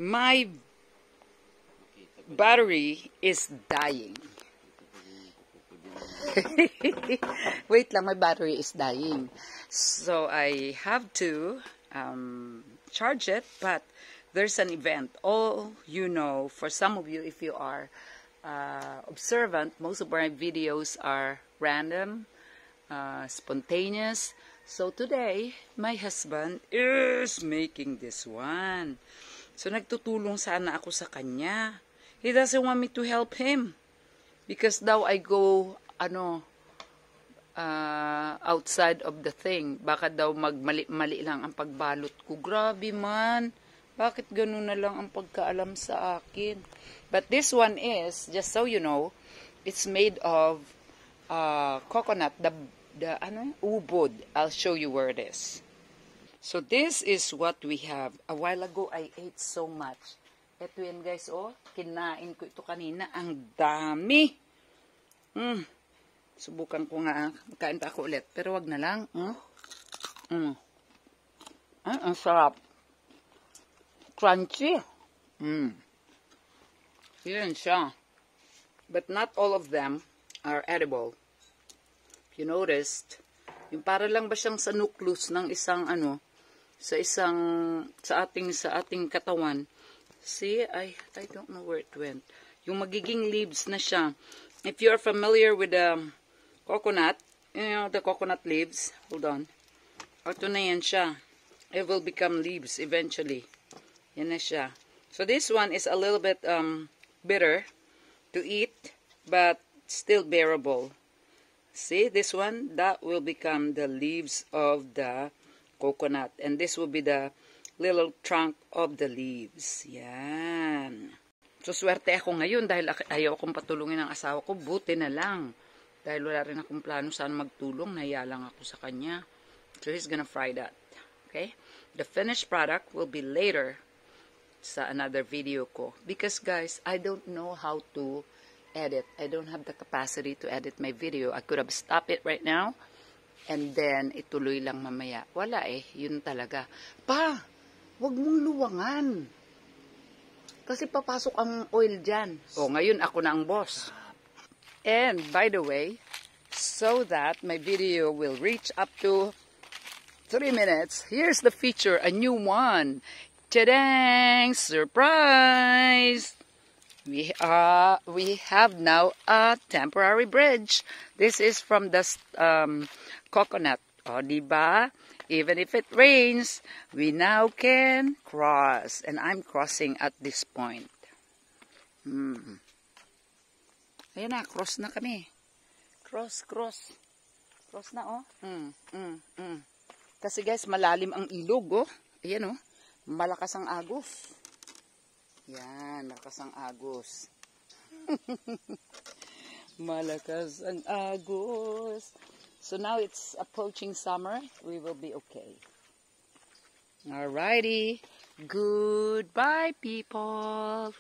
My battery is dying. Wait lang, my battery is dying. So I have to charge it, but there's an event. All you know, for some of you, if you are observant, most of our videos are random, spontaneous. So today, my husband is making this one. So nagtutulong sana ako sa kanya. He doesn't want me to help him. Because daw I go, outside of the thing. Baka daw magmali-mali lang ang pagbalot ko. Grabe man. Bakit ganun na lang ang pagkaalam sa akin? But this one is, just so you know, it's made of coconut, the ubod. I'll show you where it is. So this is what we have. A while ago, I ate so much. Ito yan guys, oh. Kinain ko ito kanina. Ang dami. Subukan ko nga. Kain pa ako ulit. Pero wag na lang. Ang sarap. Crunchy. Yan siya. But not all of them are edible. If you noticed, yung para lang ba siyang sa nucleus ng isang sa ating katawan. See, I don't know where it went. Yung magiging leaves na siya. If you are familiar with coconut, you know, the coconut leaves, hold on. Ito na yan siya. It will become leaves eventually. Yan na siya. So this one is a little bit bitter to eat, but still bearable. See, this one, that will become the leaves of the coconut. And this will be the little trunk of the leaves. Yan. So, swerte ako ngayon dahil ayaw akong patulungin ng asawa ko. Buti na lang. Dahil wala rin akong plano saan magtulong. Nahiya lang ako sa kanya. So, he's gonna fry that. Okay? The finished product will be later sa another video ko. Because, guys, I don't know how to edit. I don't have the capacity to edit my video. I could have stopped it right now. And then, ituloy lang mamaya. Wala eh. Yun talaga. Pa! Huwag mong luwangan. Kasi papasok ang oil dyan. O, ngayon ako na ang boss. And, by the way, so that my video will reach up to 3 minutes, here's the feature, a new one. Ta-dang! Surprise! We have now a temporary bridge. This is from the coconut. O, diba? Even if it rains, we now can cross. And I'm crossing at this point. Ayan na, cross na kami. Cross. Cross na, oh. Kasi guys, malalim ang ilog, oh. Ayan, oh. Malakas ang agos. Yan, malakas ang agos. Malakas ang agos. So now it's approaching summer. We will be okay. Alrighty. Goodbye, people.